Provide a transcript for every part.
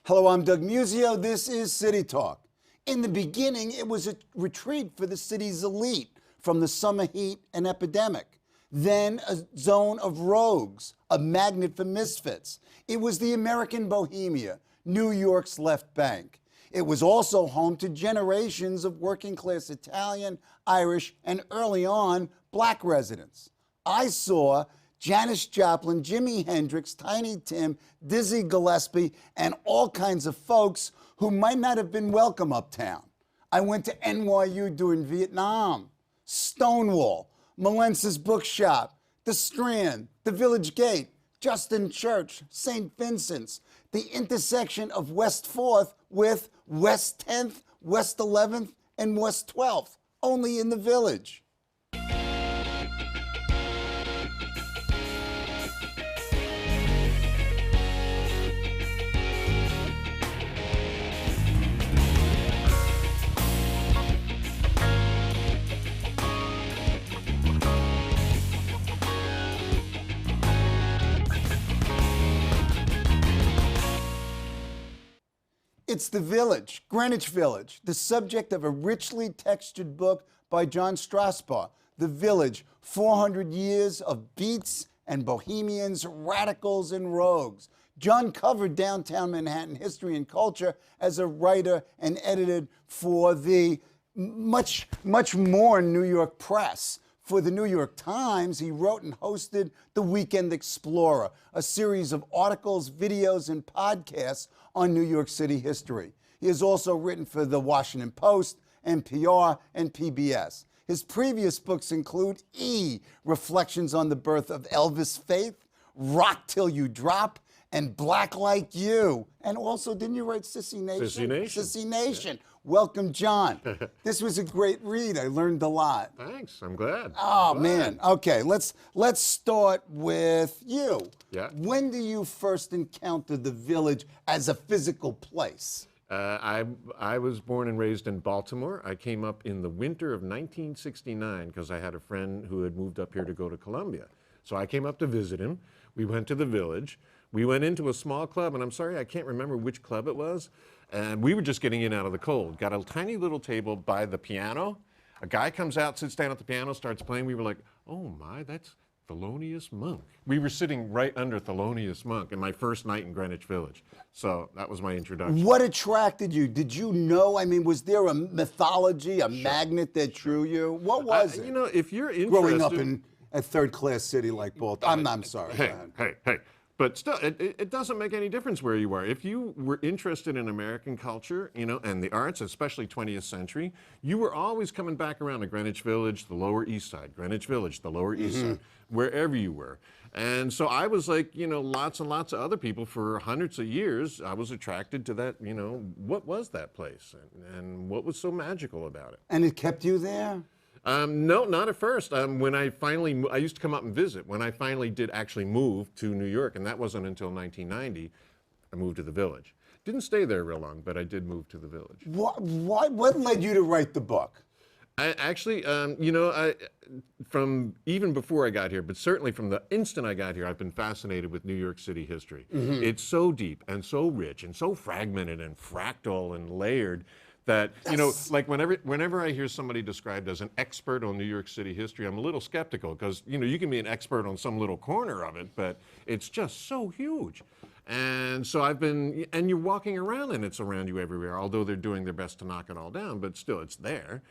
Hello, I'm Doug Muzzio. This is City Talk. In the beginning, it was a retreat for the city's elite from the summer heat and epidemic. Then a zone of rogues, a magnet for misfits. It was the American Bohemia, New York's left bank. It was also home to generations of working-class Italian, Irish, and early on, black residents. I saw Janis Joplin, Jimi Hendrix, Tiny Tim, Dizzy Gillespie, and all kinds of folks who might not have been welcome uptown. I went to NYU during Vietnam, Stonewall, Malence's Bookshop, the Strand, the Village Gate, Justin Church, St. Vincent's, the intersection of West 4th with West 10th, West 11th, and West 12th, only in the Village. It's the Village, Greenwich Village, the subject of a richly textured book by John Strausbaugh. The Village, 400 years of beats and bohemians, radicals and rogues. John covered downtown Manhattan history and culture as a writer and edited for the much more New York press. For the New York Times, he wrote and hosted The Weekend Explorer, a series of articles, videos, and podcasts on New York City history. He has also written for The Washington Post, NPR, and PBS. His previous books include E! Reflections on the Birth of Elvis Faith, Rock Till You Drop, and Black Like You. And also, didn't you write Sissy Nation? Sissy Nation. Sissy Nation. Yeah. Welcome, John. This was a great read. I learned a lot. Thanks. I'm glad. Oh, man. Okay, let's start with you. Yeah. When do you first encounter the Village as a physical place? I was born and raised in Baltimore. I came up in the winter of 1969 because I had a friend who had moved up here to go to Columbia. So I came up to visit him. We went to the Village. We went into a small club, and I'm sorry, I can't remember which club it was. And we were just getting in out of the cold. Got a tiny little table by the piano. A guy comes out, sits down at the piano, starts playing. We were like, oh my, that's Thelonious Monk. We were sitting right under Thelonious Monk in my first night in Greenwich Village. So that was my introduction. What attracted you? Did you know? I mean, was there a mythology, a magnet that drew you? What was it? You know, if you're interested... Growing up in a third-class city like Baltimore. I'm sorry. Hey. But still, it doesn't make any difference where you are. If you were interested in American culture, you know, and the arts, especially 20th century, you were always coming back around to Greenwich Village, the Lower East Side, Greenwich Village, the Lower East Side, wherever you were. And so I was like, you know, lots and lots of other people for hundreds of years. I was attracted to that, you know, what was that place and what was so magical about it? And it kept you there? No, not at first. When I used to come up and visit. When I finally did actually move to New York, and that wasn't until 1990, I moved to the Village. Didn't stay there real long, but I did move to the Village. What led you to write the book? I actually, you know, from even before I got here, but certainly from the instant I got here, I've been fascinated with New York City history. It's so deep and so rich and so fragmented and fractal and layered that, you know, like whenever I hear somebody described as an expert on New York City history, I'm a little skeptical because, you know, you can be an expert on some little corner of it, but it's just so huge. And so and you're walking around and it's around you everywhere, although they're doing their best to knock it all down, but still it's there.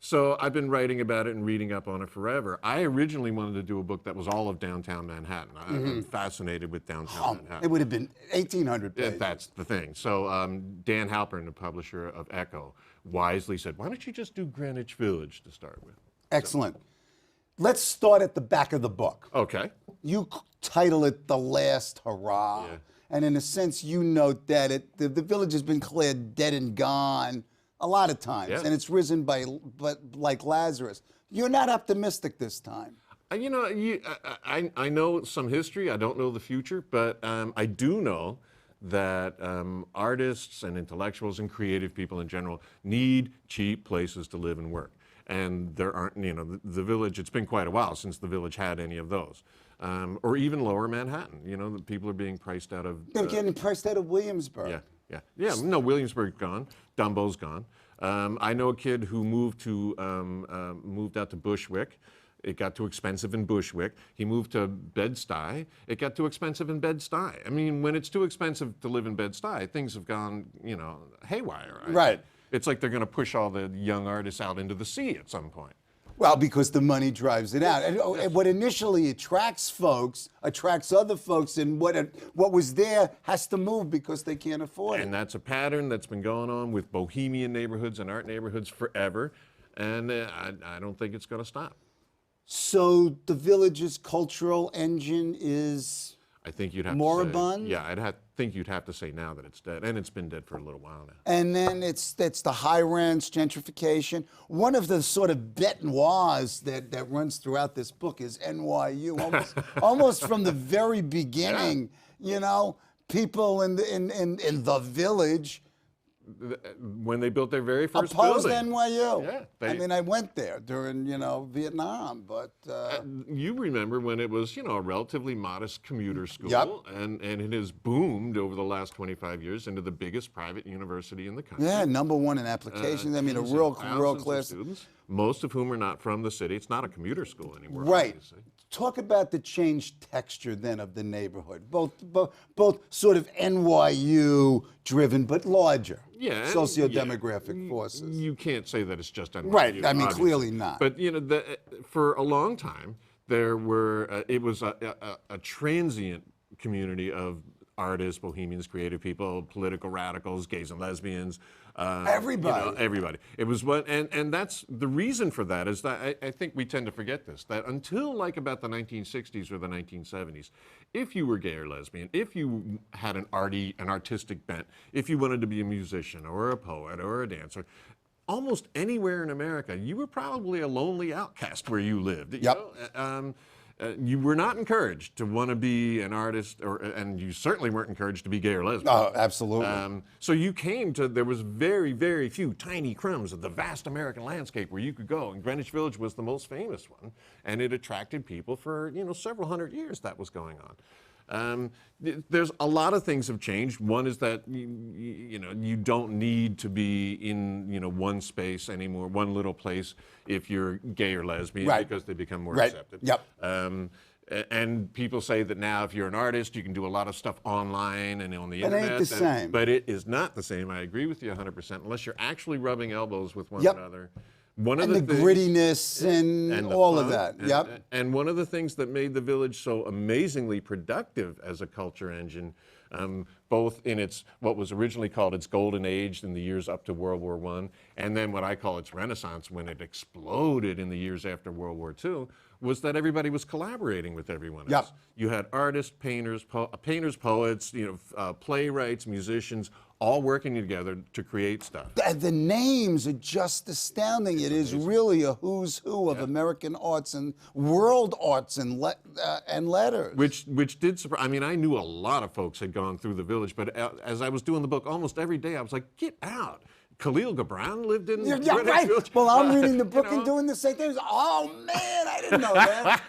So I've been writing about it and reading up on it forever. I originally wanted to do a book that was all of downtown Manhattan. I'm fascinated with downtown Manhattan. It would have been 1,800 pages. That's the thing. So Dan Halpern, the publisher of Echo, wisely said, why don't you just do Greenwich Village to start with? Excellent. Let's start at the back of the book. Okay. You title it The Last Hurrah. Yeah. And in a sense, you note that the Village has been declared dead and gone a lot of times, and it's risen like Lazarus. You're not optimistic this time. You know, I know some history. I don't know the future, but I do know that artists and intellectuals and creative people in general need cheap places to live and work. And there aren't, you know, the Village, it's been quite a while since the Village had any of those. or even lower Manhattan. You know, the people are being priced out of. They're getting priced out of Williamsburg. Yeah. No, Williamsburg's gone. Dumbo's gone. I know a kid who moved out to Bushwick. It got too expensive in Bushwick. He moved to Bed-Stuy. It got too expensive in Bed-Stuy. I mean, when it's too expensive to live in Bed-Stuy, things have gone, haywire. Right. It's like they're going to push all the young artists out into the sea at some point. Well, because the money drives it out. And what initially attracts folks attracts other folks, and what was there has to move because they can't afford it. And that's a pattern that's been going on with bohemian neighborhoods and art neighborhoods forever, and I don't think it's going to stop. So the Village's cultural engine is I think you'd have moribund? to say, I think you'd have to say now that it's dead, and it's been dead for a little while now. And then it's the high rents, gentrification. One of the sort of bête noirs that runs throughout this book is NYU, almost from the very beginning. Yeah. People in the Village. When they built their very first opposed building. NYU. Yeah, I went there during, Vietnam, but... you remember when it was, a relatively modest commuter school, Yep. and it has boomed over the last 25 years into the biggest private university in the country. Yeah, #1 in applications. A Tens of real thousands class... of students, most of whom are not from the city. It's not a commuter school anymore. Right. Obviously. Talk about the changed texture then of the neighborhood, both sort of NYU driven, but larger. Yeah, Socio-demographic forces. You can't say that it's just NYU. Right. I mean, obviously. clearly not. But for a long time, there were it was a transient community of artists, bohemians, creative people, political radicals, gays and lesbians. Everybody. Everybody. It was and that's the reason for that is that I think we tend to forget this, that until like about the 1960s or the 1970s, if you were gay or lesbian, if you had an artistic bent, if you wanted to be a musician or a poet or a dancer, almost anywhere in America, you were probably a lonely outcast where you lived. Yep. You were not encouraged to want to be an artist, and you certainly weren't encouraged to be gay or lesbian. Oh, absolutely. So you there was very, very few tiny crumbs of the vast American landscape where you could go, and Greenwich Village was the most famous one, and it attracted people for, several hundred years that was going on. There's a lot of things have changed. One is that you don't need to be in one space anymore, one little place, if you're gay or lesbian, right. because they become more right. accepted. Yep. And people say that now if you're an artist, you can do a lot of stuff online and on the internet. It ain't the same. But it is not the same. I agree with you 100%, unless you're actually rubbing elbows with one yep. another. And the grittiness and all of that. Yep. And one of the things that made the Village so amazingly productive as a culture engine, both in what was originally called its golden age in the years up to World War I, and then what I call its renaissance when it exploded in the years after World War II, was that everybody was collaborating with everyone else. Yep. You had artists, painters, poets, playwrights, musicians, all working together to create stuff. The names are just astounding. It is really a who's who of American arts and world arts and letters. Which did surprise. I mean, I knew a lot of folks had gone through the Village, but as I was doing the book, almost every day I was like, get out. Khalil Gibran lived in Greenwich Village. Well, I'm reading the book and doing the same thing. Oh man, I didn't know that.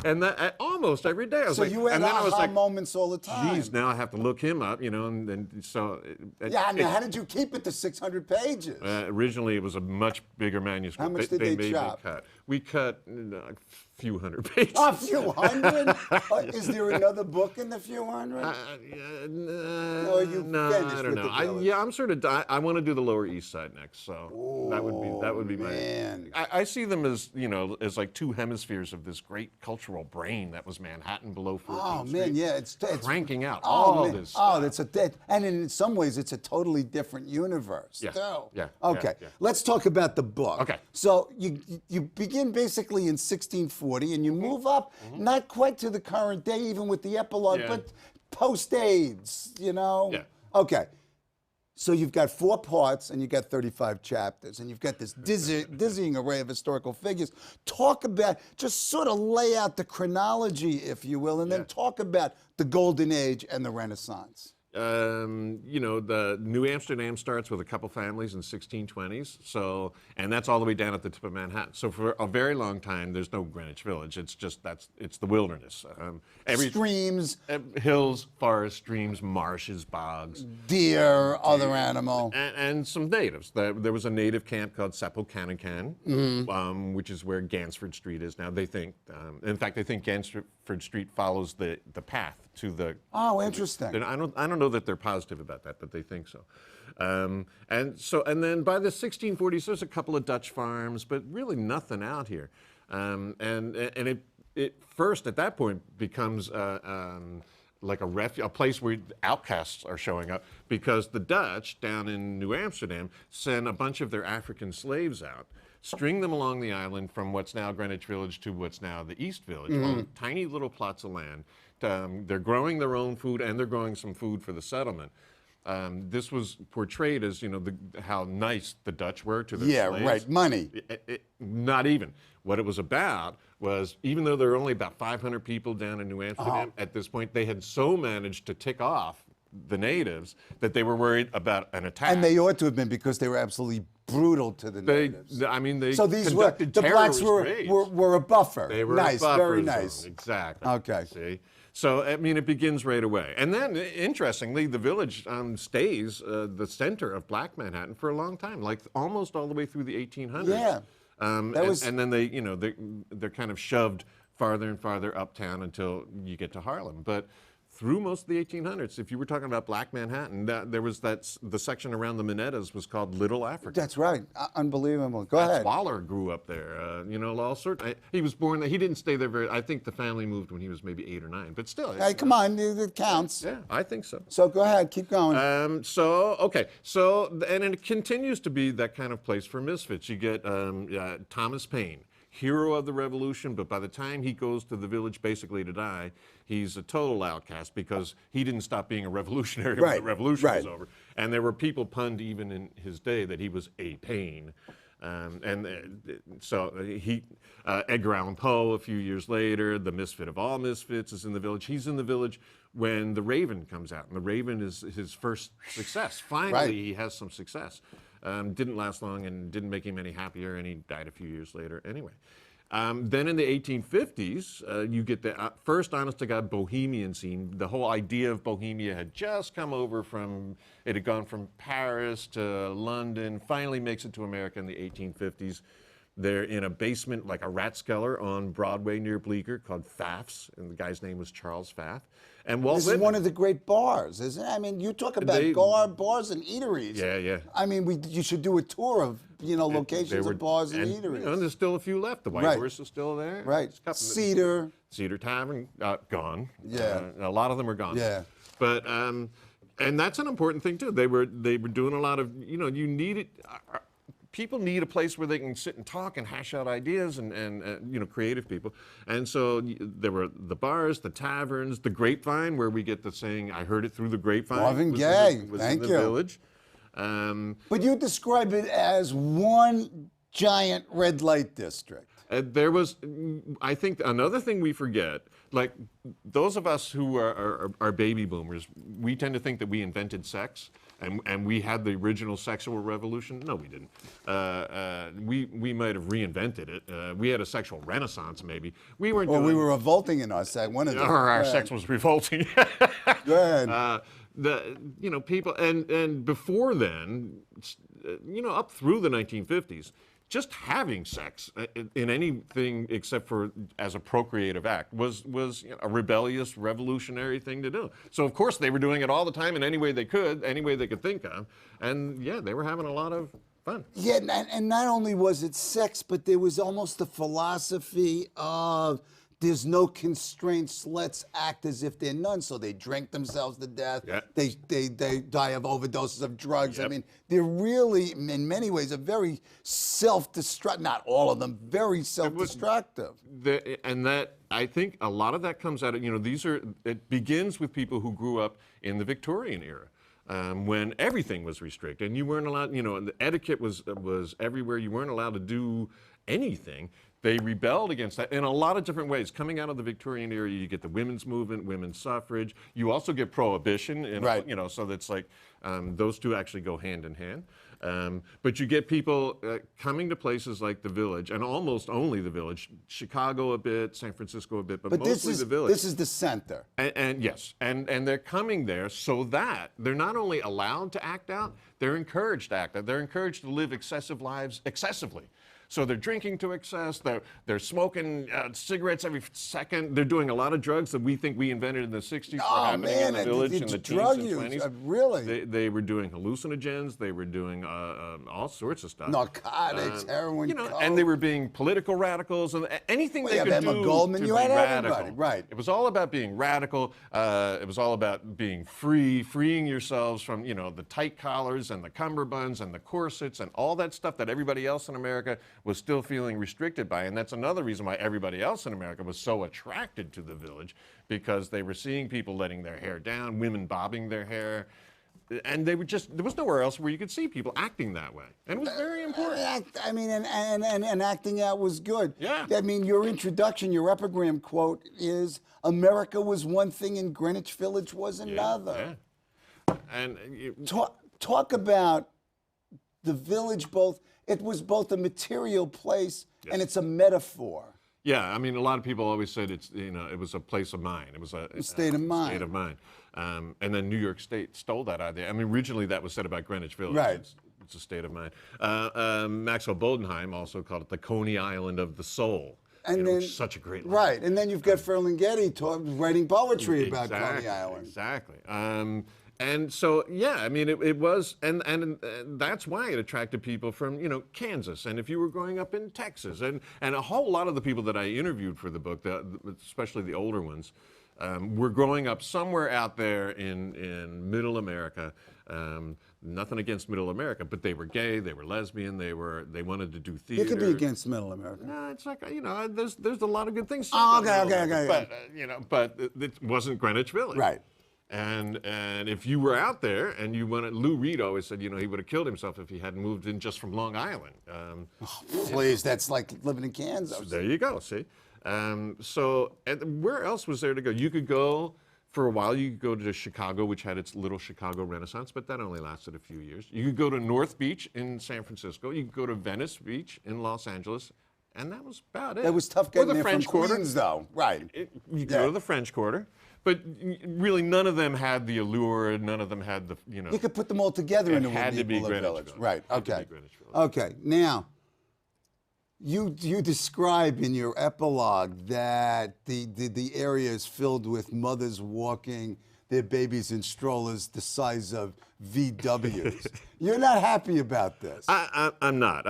And that almost every day I was like, you had and then I was like, moments all the time. Geez, now I have to look him up, and so. How did you keep it to 600 pages? Originally, it was a much bigger manuscript. How much did they made chop? Me cut. We cut a few hundred pages. A few hundred? Is there another book in the few hundred? No, I don't know. I'm sort of. I want to do the Lower East Side next, so that would be man. I see them as as like two hemispheres of this great cultural brain that was Manhattan below 14th Oh Street. man, yeah, it's cranking out all this. Oh, and in some ways it's a totally different universe. Yes. Too. Yeah. Okay. Yeah. Let's talk about the book. Okay. So you begin basically in 1640 and you move up, not quite to the current day, even with the epilogue, but post-AIDS. Yeah. Okay. So you've got 4 parts and you've got 35 chapters and you've got this dizzying array of historical figures. Talk about, just sort of lay out the chronology, if you will, and then talk about the Golden Age and the Renaissance. you know, the New Amsterdam starts with a couple families in 1620s, so, and that's all the way down at the tip of Manhattan. So for a very long time, there's no Greenwich Village. It's just, it's the wilderness. Streams, hills, forests, streams, marshes, bogs. deer, other animal. And some natives. There was a native camp called Sapelcanican, which is where Gansford Street is now. They think, in fact, they think Gansford Street follows the path to the. Oh, interesting. I don't know that they're positive about that, but they think so. And then by the 1640s, there's a couple of Dutch farms, but really nothing out here. And it first at that point becomes like a place where outcasts are showing up, because the Dutch down in New Amsterdam send a bunch of their African slaves out, string them along the island from what's now Greenwich Village to what's now the East Village, on tiny little plots of land. They're growing their own food, and they're growing some food for the settlement. This was portrayed as, you know, how nice the Dutch were to their slaves. Right, money. Not even. What it was about was, even though there were only about 500 people down in New Amsterdam at this point, they had so managed to tick off the natives that they were worried about an attack. And they ought to have been, because they were absolutely brutal to the natives. I mean, they so these were, conducted the blacks terrorist were a buffer. They were nice, a buffer very zone. nice. Exactly. Okay. See? So, I mean, it begins right away. And then, interestingly, the village stays the center of Black Manhattan for a long time, like almost all the way through the 1800s. Yeah. And then they, you know, they're kind of shoved farther and farther uptown until you get to Harlem. But through most of the 1800s, if you were talking about Black Manhattan, there was the section around the Minettas was called Little Africa. That's right. Unbelievable. Go ahead. Waller grew up there. You know, all sorts. He was born there. He didn't stay there very. I think the family moved when he was maybe 8 or 9. But still. Hey, come on, it counts. Yeah, I think so. So go ahead, keep going. And it continues to be that kind of place for misfits. You get Thomas Paine, hero of the Revolution, but by the time he goes to the village basically to die, he's a total outcast, because he didn't stop being a revolutionary when the revolution was over. And there were people punned even in his day that he was a Paine. Edgar Allan Poe, a few years later, the misfit of all misfits, is in the village. He's in the village when The Raven comes out, and The Raven is his first success. Finally, he has some success. Didn't last long and didn't make him any happier, and he died a few years later anyway. Then in the 1850s, you get the first honest-to-God Bohemian scene. The whole idea of Bohemia had just come over it had gone from Paris to London, finally makes it to America in the 1850s. They're in a basement, like a rat skellar on Broadway near Bleecker, called Pfaff's, and the guy's name was Charles Pfaff. And Walt This is one of the great bars, isn't it? I mean, you talk about bars and eateries. Yeah, yeah. I mean, you should do a tour of, you know, locations of bars and eateries. You know, and there's still a few left. The White Horse is still there. Right. Cedar Tavern, gone. Yeah. A lot of them are gone. Yeah. But and that's an important thing too. They were doing a lot of, you know, you need it. People need a place where they can sit and talk and hash out ideas, and you know, creative people. And so there were the bars, the taverns, the Grapevine, where we get the saying, "I heard it through the grapevine." Marvin Gaye, thank in you. the village. But you describe it as one giant red light district. There was, I think, another thing we forget. Like, those of us who are baby boomers, we tend to think that we invented sex, and we had the original sexual revolution. No, we didn't. We might have reinvented it. We had a sexual renaissance, maybe. We weren't. Well, we were revolting in our sex. One of them. Our sex was revolting. Go ahead. You know, people, and before then, you know, up through the 1950s. Just having sex in anything except for as a procreative act was you know, a rebellious, revolutionary thing to do. So of course they were doing it all the time in any way they could think of, and yeah, they were having a lot of fun. Yeah, and not only was it sex, but there was almost the philosophy of there's no constraints, let's act as if they're none. So they drink themselves to death. Yeah. They die of overdoses of drugs. Yep. I mean, they're really, in many ways, a very self-destructive, not all of them, very self-destructive. And that, I think a lot of that comes out of, you know, it begins with people who grew up in the Victorian era. When everything was restricted and you weren't allowed, you know, and the etiquette was everywhere. You weren't allowed to do anything. they rebelled against that in a lot of different ways. Coming out of the Victorian era, you get the women's movement, women's suffrage. You also get prohibition, Right. you know, so that's like those two actually go hand in hand. But you get people coming to places like the Village, and almost only the Village, Chicago a bit, San Francisco a bit, but mostly the Village. This is the center. And yes, and they're coming there so that they're not only allowed to act out, they're encouraged to act out. They're encouraged to live excessive lives excessively. So they're drinking to excess, they're smoking cigarettes every second, they're doing a lot of drugs that we think we invented in the 60s were happening in the Village in the teens and 20s. Really? They were doing hallucinogens, they were doing all sorts of stuff. Narcotics, heroin, you know, coke. and they were being political radicals and anything they you could have do Emma Goldman, to you be had radical. everybody, right. It was all about being radical. It was all about being free, freeing yourselves from, you know, the tight collars and the cummerbunds and the corsets and all that stuff that everybody else in America was still feeling restricted by. And that's another reason why everybody else in America was so attracted to the Village, because they were seeing people letting their hair down, women bobbing their hair. And they were just, there was nowhere else where you could see people acting that way. And it was very important. I mean, and acting out was good. Yeah. I mean, your introduction, your epigram quote is, America was one thing and Greenwich Village was another. Yeah. And Talk about the Village, it was both a material place and it's a metaphor. yeah, I mean, a lot of people always said it's, you know, it was a place of mind. It was a state of mind. State of mind. And then New York State stole that idea. I mean, originally that was said about Greenwich Village. Right. It's a state of mind. Maxwell Bodenheim also called it the Coney Island of the soul. And then, such a great line. Right, and then you've got Ferlinghetti writing poetry about Coney Island. Exactly. And so, yeah, I mean, it was, and that's why it attracted people from, you know, Kansas, and if you were growing up in Texas, and a whole lot of the people that I interviewed for the book, especially the older ones, were growing up somewhere out there in Middle America. Nothing against Middle America, but they were gay, they were lesbian, they wanted to do theater. You could be against Middle America. No, it's like, you know, there's a lot of good things. Oh, okay. But you know, but it wasn't Greenwich Village. Right. And if you were out there and you wanted, Lou Reed always said, you know, he would have killed himself if he hadn't moved in just from Long Island. Please, that's like living in Kansas. So there you go, see? So and where else was there to go? You could go, for a while, you could go to Chicago, which had its little Chicago Renaissance, but that only lasted a few years. You could go to North Beach in San Francisco. You could go to Venice Beach in Los Angeles. And that was about it. That was tough getting or the there French from Quarter. Queens, though. Right. You go to the French Quarter. But really, none of them had the allure. None of them had the, you know. You could put them all together into had to be Greenwich Greenwich Village. Right. Okay. Village. Okay. Now, you describe in your epilogue that the area is filled with mothers walking their babies in strollers the size of VWs. You're not happy about this. I'm not.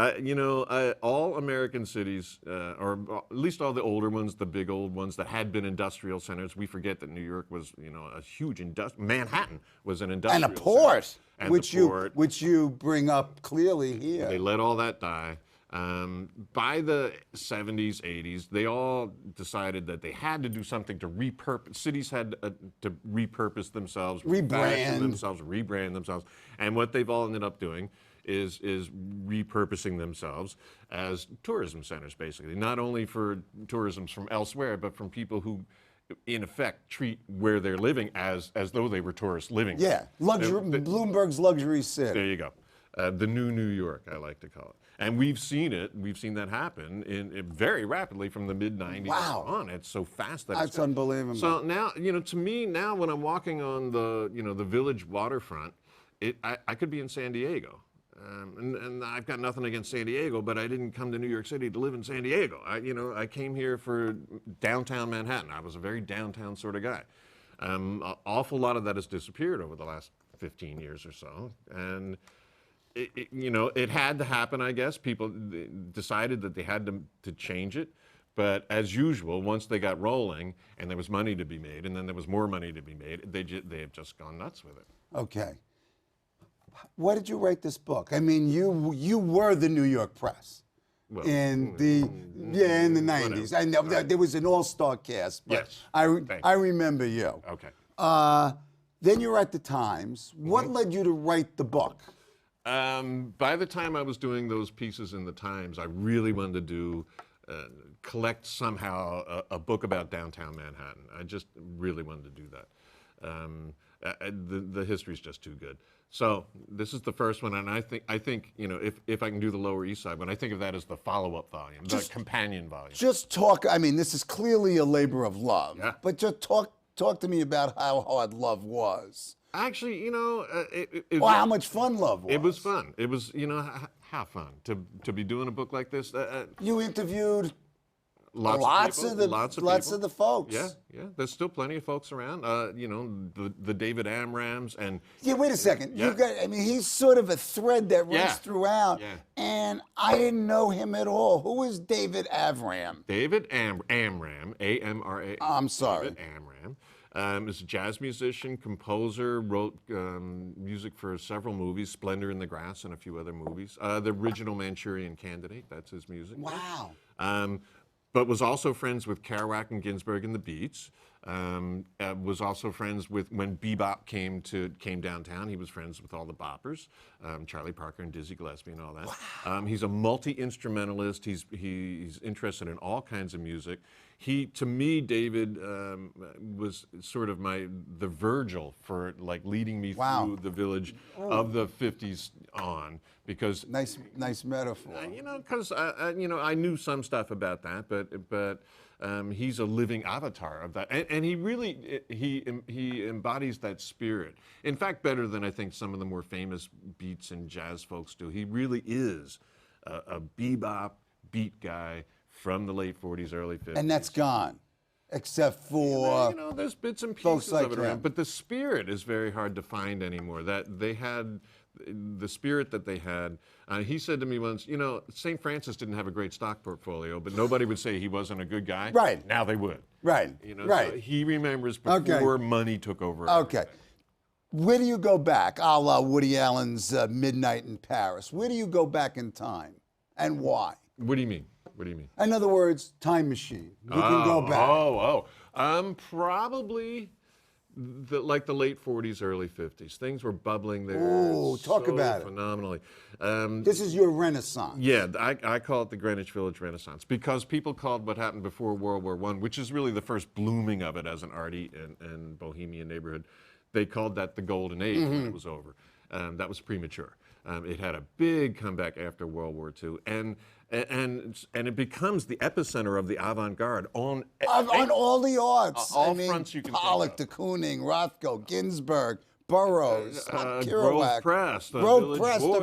All American cities, or at least all the older ones, the big old ones that had been industrial centers. We forget that New York was, you know, a huge Manhattan was an industrial and a port, center. And which you bring up clearly here. They let all that die. By the 70s, 80s, they all decided that they had to do something to repurpose. Cities had to repurpose themselves, rebrand themselves. And what they've all ended up doing is repurposing themselves as tourism centers, basically. Not only for tourism from elsewhere, but from people who, in effect, treat where they're living as though they were tourists living there. Yeah, Bloomberg's luxury city. There you go. The new New York, I like to call it. And we've seen it. We've seen that happen in very rapidly from the mid-'90s on. It's so fast that That's unbelievable. So now, you know, to me now, when I'm walking on the Village waterfront, I could be in San Diego, and I've got nothing against San Diego, but I didn't come to New York City to live in San Diego. I came here for downtown Manhattan. I was a very downtown sort of guy. An awful lot of that has disappeared over the last 15 years or so, and. It had to happen, I guess. People decided that they had to change it. But as usual, once they got rolling and there was money to be made and then there was more money to be made, they have just gone nuts with it. Okay. Why did you write this book? I mean, you were the New York Press. Well, in the 90s. I know there was an all-star cast, but yes. I remember you. Okay. Then you were at the Times. What led you to write the book? By the time I was doing those pieces in the Times, I really wanted to do collect somehow a book about downtown Manhattan. I just really wanted to do that. The history's just too good. So this is the first one, and I think you know, if I can do the Lower East Side, when I think of that as the follow-up volume, the companion volume. Just talk. I mean, this is clearly a labor of love. Yeah. But just talk to me about how hard love was. Actually, you know, Or how much fun love was. It was fun. It was, you know, how fun to be doing a book like this. You interviewed lots of the folks. Yeah. There's still plenty of folks around. You know, the David Amrams and. Yeah, wait a second. Yeah. I mean, he's sort of a thread that runs Yeah. throughout. Yeah. And I didn't know him at all. Who is David Avram? David Amram, A-M-R-A. I'm sorry. David Amram. Is a jazz musician, composer, wrote music for several movies, Splendor in the Grass and a few other movies. The original Manchurian Candidate, that's his music. Wow. But was also friends with Kerouac and Ginsberg and the Beats. Was also friends with, when bebop came downtown, he was friends with all the boppers, Charlie Parker and Dizzy Gillespie and all that. Wow. He's a multi-instrumentalist. He's interested in all kinds of music. To me, David was sort of the Virgil for like leading me through the village of the 50s on, because Nice metaphor. you know, because you know, I knew some stuff about that, but he's a living avatar of that, and he really he embodies that spirit. In fact, better than I think some of the more famous beats and jazz folks do. He really is a bebop beat guy from the late 40s, early 50s. And that's gone, except for you know, there's bits and folks pieces like of it him. around, but the spirit is very hard to find anymore. That they had, the spirit that they had. He said to me once, you know, St. Francis didn't have a great stock portfolio, but nobody would say he wasn't a good guy. Right. Now they would. Right. You know, Right. so he remembers before money took over. Okay. Where do you go back? A la Woody Allen's Midnight in Paris. Where do you go back in time, and why? What do you mean? What do you mean? In other words, time machine. You can go back. Probably like the late 40s, early 50s. Things were bubbling there. Ooh, talk about it. Phenomenally. This is your renaissance. Yeah, I call it the Greenwich Village Renaissance, because people called what happened before World War I, which is really the first blooming of it as an arty and bohemian neighborhood, they called that the golden age when it was over. That was premature. It had a big comeback after World War II, and it becomes the epicenter of the avant-garde on all the arts. all fronts you can think Pollock, of. de Kooning, Rothko, Ginsberg, Burroughs, Grove Kerouac, Press, the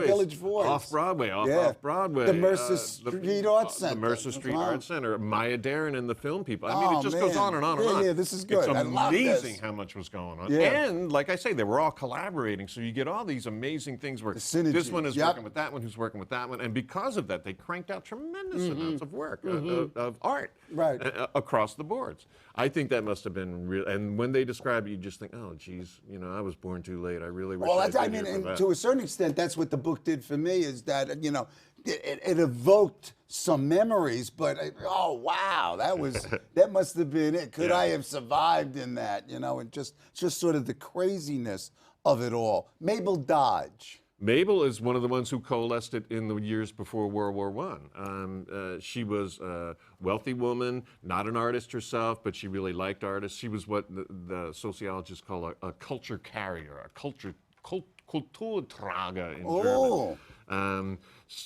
Village Voice. Off Broadway, Yeah. off Broadway. The Mercer Street Arts Center. The Mercer Street Wow. Arts Center. Maya Deren and the film people. I mean, Oh, it just goes man. on and on and Yeah, on. yeah, this is good. It's I love this. amazing how much was going on. Yeah. And like I say, they were all collaborating, so you get all these amazing things where synergy. this one is Yep. working with that one, who's working with that one, and because of that, they cranked out tremendous amounts of work, of art, Right. across the boards. I think that must have been real. And when they describe it, you just think, oh, geez, you know, I was born too late. I really wish Well, I'd I been mean, here for and that. to a certain extent, that's what the book did for me, is that, you know, it evoked some memories, but oh, wow, that must have been it. Could I have survived in that, you know, and just sort of the craziness of it all. Mabel Dodge. Mabel is one of the ones who coalesced it in the years before World War I. She was a wealthy woman, not an artist herself, but she really liked artists. She was what the sociologists call a culture carrier, a Kulturtrager in German.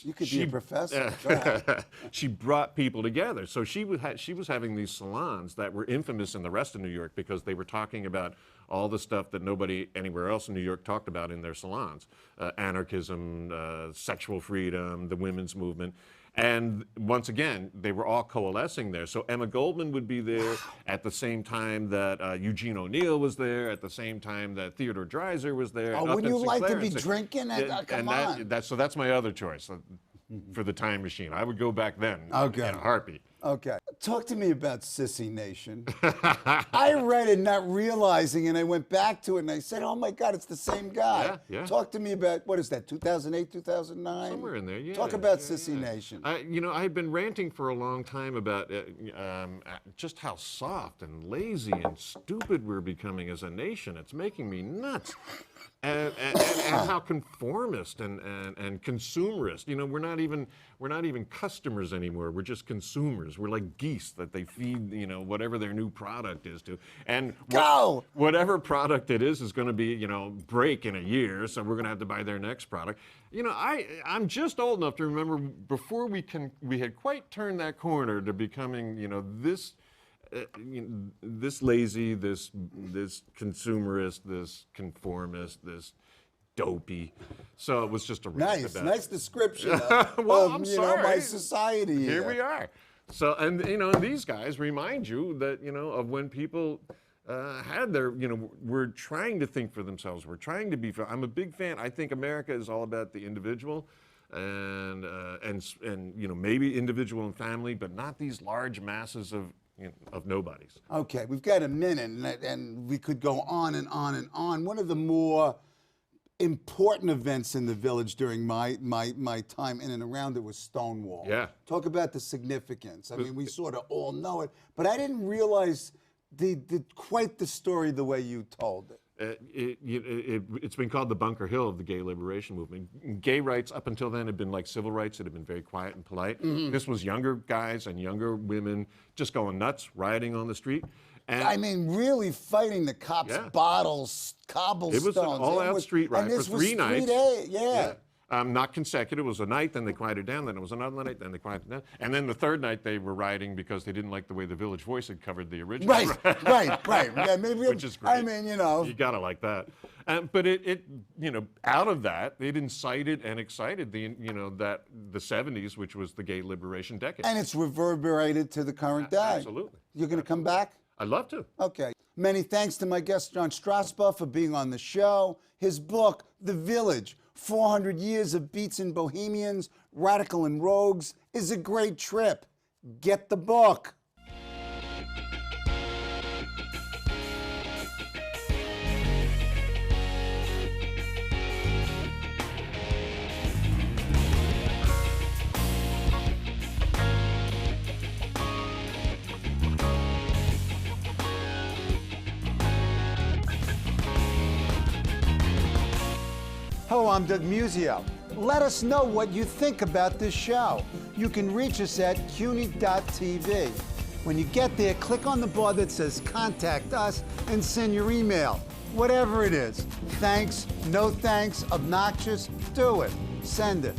You could be a professor. Go ahead. She brought people together. So she was having these salons that were infamous in the rest of New York because they were talking about all the stuff that nobody anywhere else in New York talked about in their salons. Anarchism, sexual freedom, the women's movement. And once again, they were all coalescing there. So Emma Goldman would be there at the same time that Eugene O'Neill was there, at the same time that Theodore Dreiser was there. Oh, wouldn't you like to be drinking? Come on. So that's my other choice for the time machine. I would go back then in a heartbeat. Okay. Talk to me about Sissy Nation. I read it not realizing, and I went back to it, and I said, oh, my God, it's the same guy. Yeah. Talk to me about, what is that, 2008, 2009? Somewhere in there, yeah. Talk about Sissy Nation. You know, I had been ranting for a long time about just how soft and lazy and stupid we're becoming as a nation. It's making me nuts. And how conformist and consumerist. You know, we're not even customers anymore. We're just consumers. We're like geese that they feed, you know, whatever their new product is to. And whatever product it is going to be, you know, break in a year, so we're going to have to buy their next product. You know, I'm just old enough to remember before we had quite turned that corner to becoming, you know, this lazy, this consumerist, this conformist, this dopey. So it was just a nice description well, of I'm you sorry. know, my society Here we are. So, and you know, these guys remind you that, you know, of when people had their, you know, were trying to think for themselves. We're trying to be. I'm a big fan. I think America is all about the individual, and you know, maybe individual and family, but not these large masses of, you know, of nobodies. Okay, we've got a minute, and we could go on and on and on. One of the more important events in the village during my time in and around it was Stonewall. Yeah. Talk about the significance. I mean, we sort of all know it, but I didn't realize quite the story the way you told it. It's been called the Bunker Hill of the gay liberation movement. Gay rights up until then had been like civil rights. It had been very quiet and polite. This was younger guys and younger women just going nuts, rioting on the street. And I mean, really fighting the cops, bottles, cobblestones. It was an all-out street riot for 3 nights. 3 days, yeah. Not consecutive. It was a night, then they quieted down, then it was another night, then they quieted down. And then the third night they were rioting because they didn't like the way the Village Voice had covered the original. Right. Yeah, maybe, which is great. I mean, you know. You gotta like that. But it, you know, out of that, it incited and excited the 70s, which was the gay liberation decade. And it's reverberated to the current day. Absolutely. You're going to come back? I'd love to. Okay. Many thanks to my guest, John Strausbaugh, for being on the show. His book, The Village, 400 Years of Beats and Bohemians, Radical and Rogues, is a great trip. Get the book. Hello, I'm Doug Muzzio. Let us know what you think about this show. You can reach us at CUNY.TV. When you get there, click on the bar that says Contact Us and send your email. Whatever it is. Thanks, no thanks, obnoxious, do it. Send it.